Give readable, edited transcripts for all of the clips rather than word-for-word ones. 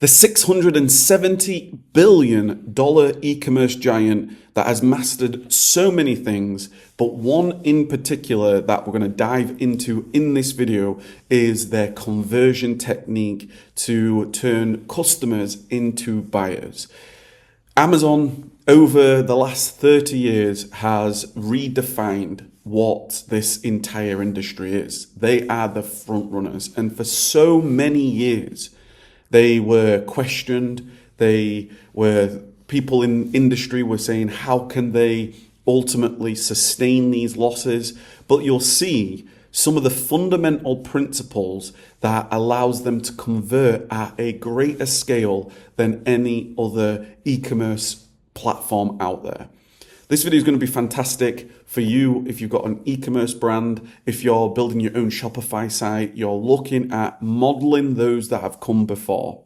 The $670 billion e-commerce giant that has mastered so many things, but one in particular that we're going to dive into in this video is their conversion technique to turn customers into buyers. Amazon, over the last 30 years, has redefined what this entire industry is. They are the front runners, and for so many years, they were questioned. People in industry were saying, how can they ultimately sustain these losses? But you'll see some of the fundamental principles that allows them to convert at a greater scale than any other e-commerce platform out there. This video is going to be fantastic for you if you've got an e-commerce brand, if you're building your own Shopify site, you're looking at modeling those that have come before.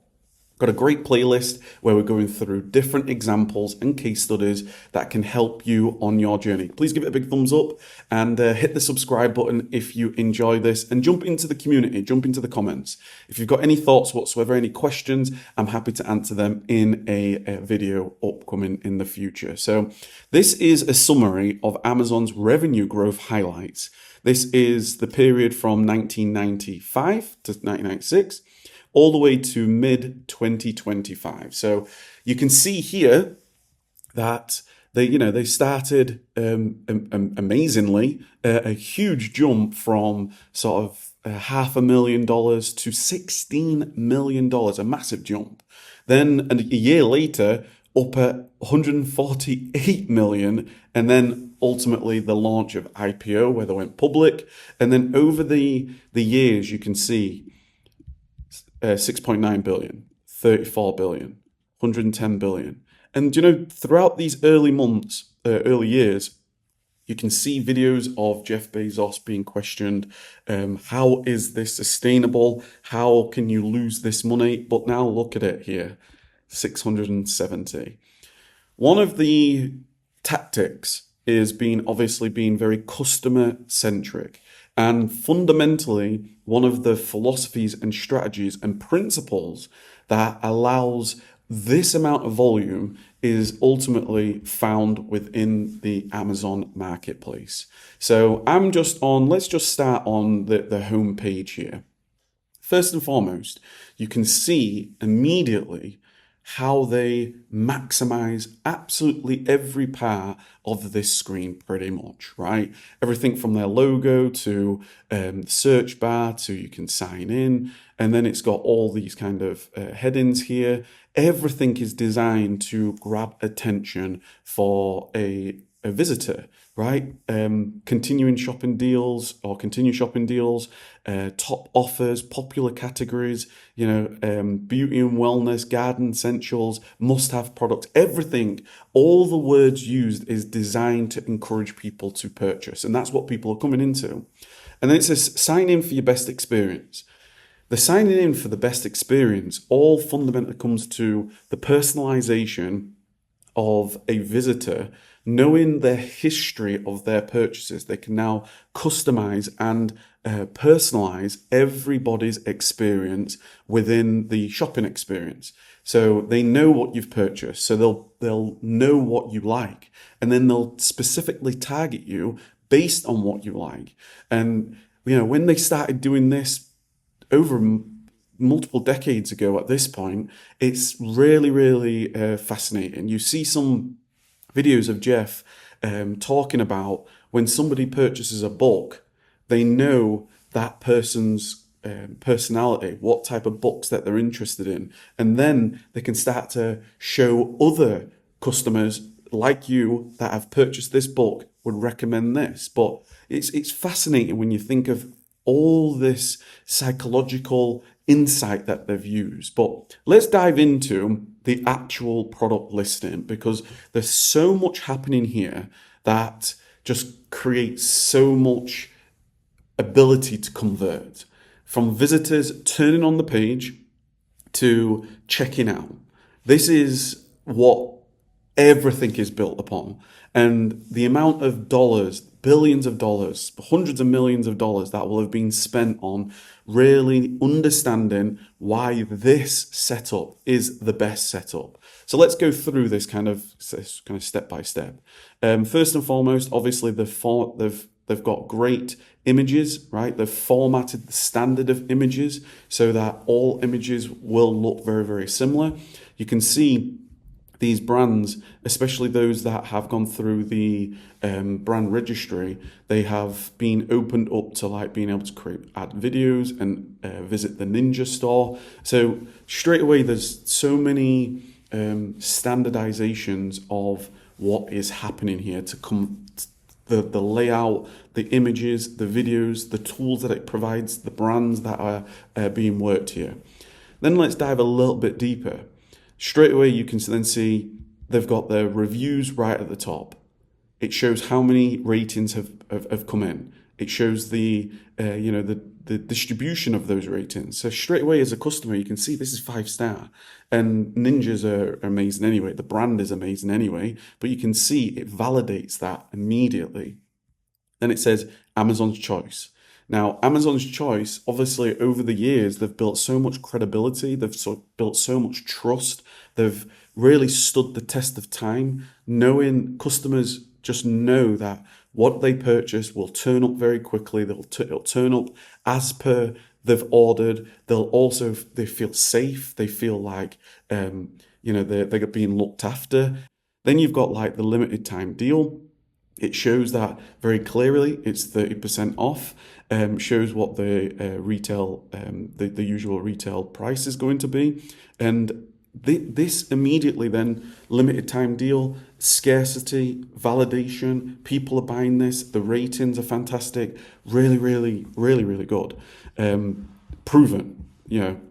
Got a great playlist where we're going through different examples and case studies that can help you on your journey. Please give it a big thumbs up and hit the subscribe button if you enjoy this, and jump into the community, jump into the comments. If you've got any thoughts whatsoever, any questions, I'm happy to answer them in a video upcoming in the future. So this is a summary of Amazon's revenue growth highlights. This is the period from 1995 to 1996. All the way to mid-2025. So you can see here that they started amazingly a huge jump from sort of $500,000 to $16 million, a massive jump. Then a year later, up at 148 million, and then ultimately the launch of IPO where they went public. And then over the years, you can see 6.9 billion, 34 billion, 110 billion. And, throughout these early years, you can see videos of Jeff Bezos being questioned. How is this sustainable? How can you lose this money? But now look at it here, 670. One of the tactics is obviously being very customer centric. And fundamentally, one of the philosophies and strategies and principles that allows this amount of volume is ultimately found within the Amazon marketplace. So let's just start on the home page here. First and foremost, you can see immediately how they maximize absolutely every part of this screen pretty much, right? Everything from their logo to the search bar to you can sign in, and then it's got all these kind of headings here. Everything is designed to grab attention for a visitor, right? Continue shopping deals, top offers, popular categories, beauty and wellness, garden essentials, must-have products, everything. All the words used is designed to encourage people to purchase, and that's what people are coming into. And then it says, sign in for your best experience. The signing in for the best experience all fundamentally comes to the personalization of a visitor. Knowing the history of their purchases, they can now customize and personalize everybody's experience within the shopping experience. So they know what you've purchased, so they'll know what you like, and then they'll specifically target you based on what you like. And when they started doing this over multiple decades ago at this point, it's really, really fascinating. You see some videos of Jeff talking about when somebody purchases a book, they know that person's personality, what type of books that they're interested in. And then they can start to show other customers like you that have purchased this book would recommend this. But it's fascinating when you think of all this psychological insight that they've used. But let's dive into the actual product listing, because there's so much happening here that just creates so much ability to convert, from visitors turning on the page to checking out. This is what everything is built upon. And the amount of dollars billions of dollars, hundreds of millions of dollars that will have been spent on really understanding why this setup is the best setup. So let's go through this kind of step by step. First and foremost, obviously they've got great images, right? They've formatted the standard of images so that all images will look very, very similar. You can see these brands, especially those that have gone through the brand registry, they have been opened up to like being able to add videos and visit the Ninja store. So straight away, there's so many standardizations of what is happening here to come. The layout, the images, the videos, the tools that it provides, the brands that are being worked here. Then let's dive a little bit deeper. Straight away, you can then see they've got their reviews right at the top. It shows how many ratings have come in. It shows the distribution of those ratings. So straight away, as a customer, you can see this is 5-star, and Ninjas are amazing anyway. The brand is amazing anyway, but you can see it validates that immediately. Then it says Amazon's choice. Now, Amazon's choice, obviously, over the years, they've built so much credibility. They've built so much trust. They've really stood the test of time, knowing customers just know that what they purchase will turn up very quickly. It'll turn up as per they've ordered. They feel safe. They feel like, they're being looked after. Then you've got like the limited time deal. It shows that very clearly. It's 30% off. Shows what the retail, the usual retail price is going to be, and this immediately then limited time deal, scarcity, validation. People are buying this. The ratings are fantastic. Really, really, really, really good. Proven,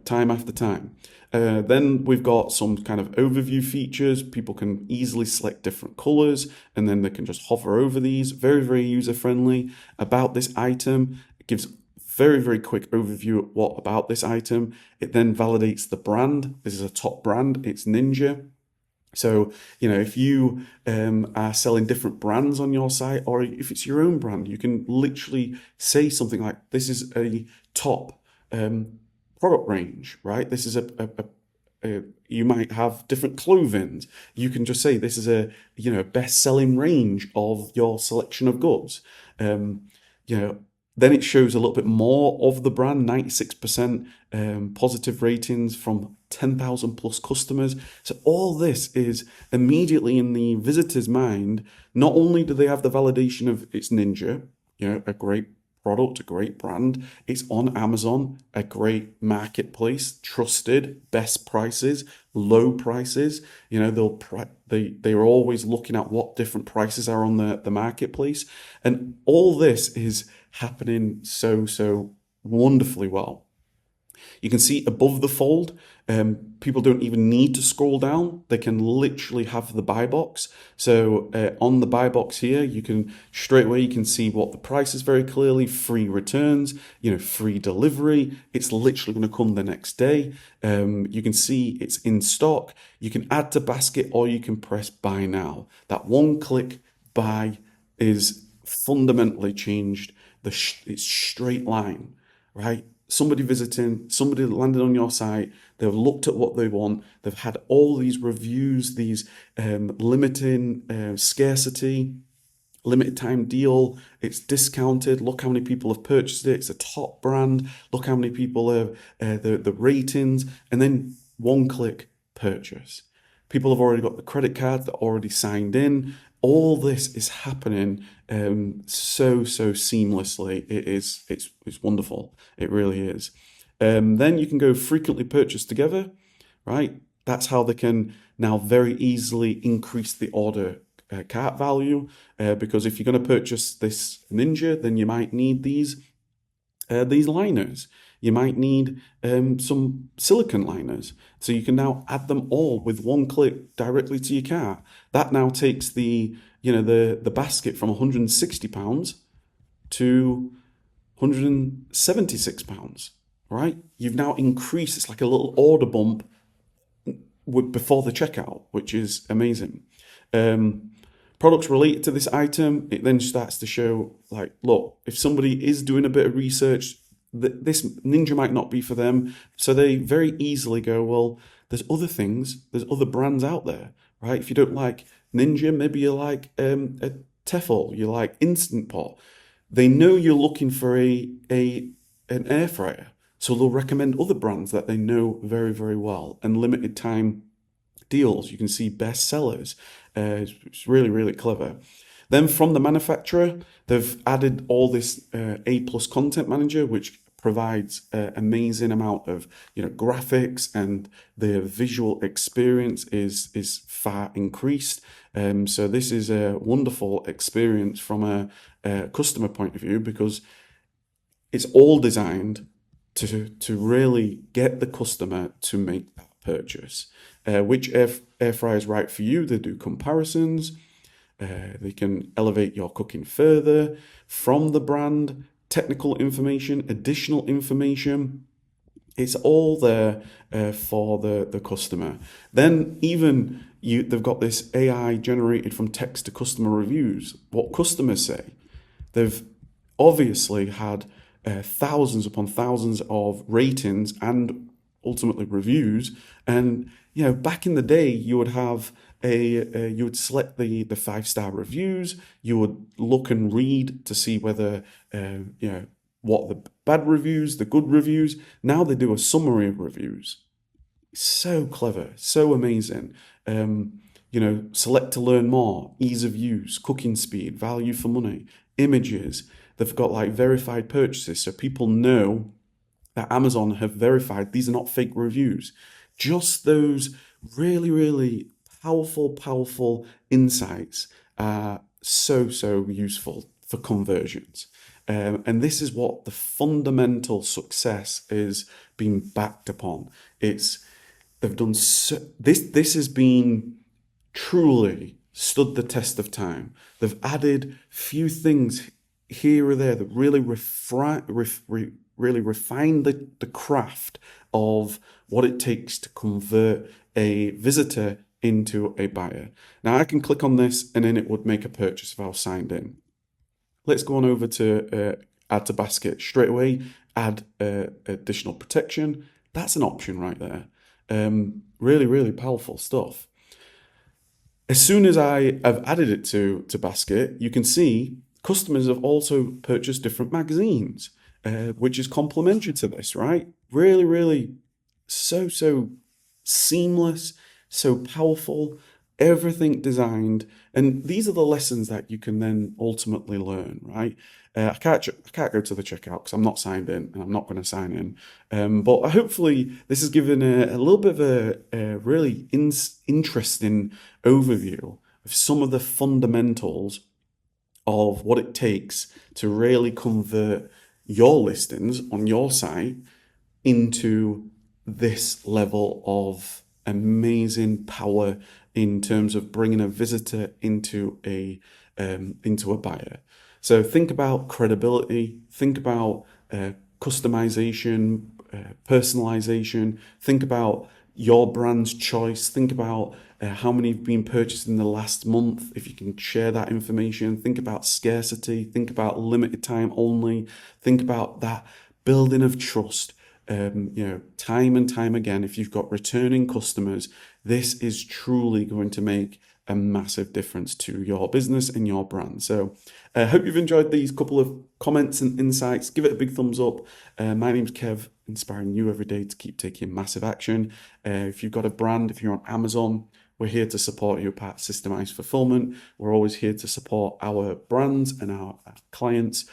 time after time. Then we've got some kind of overview features. People can easily select different colors and then they can just hover over these. Very, very user friendly. About this item, it gives very, very quick overview of what about this item. It then validates the brand. This is a top brand. It's Ninja. So, if you are selling different brands on your site, or if it's your own brand, you can literally say something like, this is a top product range, right? This is you might have different clothing. You can just say this is a best-selling range of your selection of goods. Then it shows a little bit more of the brand, 96% positive ratings from 10,000 plus customers. So all this is immediately in the visitor's mind. Not only do they have the validation of it's Ninja, a great product, a great brand. It's on Amazon, a great marketplace, trusted, best prices, low prices. They're always looking at what different prices are on the marketplace, and all this is happening so wonderfully well. You can see above the fold, people don't even need to scroll down. They can literally have the buy box. So on the buy box here, you can see what the price is very clearly, free returns, free delivery. It's literally going to come the next day. You can see it's in stock. You can add to basket or you can press buy now. That one-click buy is fundamentally changed. It's straight line, right? Somebody visiting, somebody landed on your site, they've looked at what they want, they've had all these reviews, these limiting scarcity, limited time deal, it's discounted, look how many people have purchased it, it's a top brand, look how many people have the ratings, and then one click purchase. People have already got the credit card, they're already signed in. All this is happening so seamlessly. It's wonderful. It really is. Then you can go frequently purchased together, right? That's how they can now very easily increase the order cart value. Because if you're going to purchase this Ninja, then you might need these liners. You might need some silicone liners. So you can now add them all with one click directly to your cart. That now takes the basket from £160 to £176, right? You've now increased, it's like a little order bump before the checkout, which is amazing. products related to this item, it then starts to show like, look, if somebody is doing a bit of research, this Ninja might not be for them. So they very easily go, well, there's other things, there's other brands out there, right? If you don't like Ninja, maybe you like a Tefal, you like Instant Pot. They know you're looking for an air fryer, so they'll recommend other brands that they know very, very well, and limited time deals. You can see bestsellers. It's really, really clever. Then from the manufacturer, they've added all this A+ content manager, which provides an amazing amount of graphics, and the visual experience is far increased. So this is a wonderful experience from a customer point of view, because it's all designed to really get the customer to make that purchase. Which air fryer is right for you? They do comparisons. They can elevate your cooking further from the brand, technical information, additional information. It's all there for the customer. Then even they've got this AI generated from text to customer reviews. What customers say. They've obviously had thousands upon thousands of ratings and ultimately reviews. And back in the day, you would have you would select the 5-star reviews. You would look and read to see whether what the bad reviews, the good reviews. Now they do a summary of reviews. So clever, so amazing. Select to learn more, ease of use, cooking speed, value for money, images. They've got like verified purchases, so people know that Amazon have verified these are not fake reviews. Just those really, really powerful insights are so useful for conversions. And this is what the fundamental success is being backed upon. They've done this has been truly stood the test of time. They've added few things here or there that really refine the craft of what it takes to convert a visitor into a buyer. Now I can click on this and then it would make a purchase if I was signed in. Let's go on over to add to basket straight away, add additional protection. That's an option right there. Really, really powerful stuff. As soon as I have added it to basket, you can see customers have also purchased different magazines, which is complementary to this, right? Really, really so seamless, so powerful, everything designed. And these are the lessons that you can then ultimately learn, right? I can't go to the checkout because I'm not signed in and I'm not going to sign in. But hopefully this has given a little bit of a really interesting overview of some of the fundamentals of what it takes to really convert your listings on your site into this level of amazing power in terms of bringing a visitor into a buyer. So think about credibility, think about customization, personalization, think about your brand's choice, think about how many have been purchased in the last month, if you can share that information, think about scarcity, think about limited time only, think about that building of trust. Time and time again, if you've got returning customers, this is truly going to make a massive difference to your business and your brand. So I hope you've enjoyed these couple of comments and insights. Give it a big thumbs up. My name's Kev, inspiring you every day to keep taking massive action. If you've got a brand, if you're on Amazon, we're here to support you at Systemized Fulfillment. We're always here to support our brands and our clients.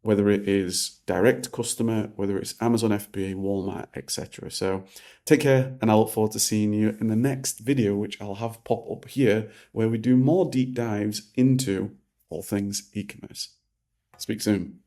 Whether it is direct customer, whether it's Amazon FBA, Walmart, etc. So take care, and I look forward to seeing you in the next video, which I'll have pop up here, where we do more deep dives into all things e-commerce. Speak soon.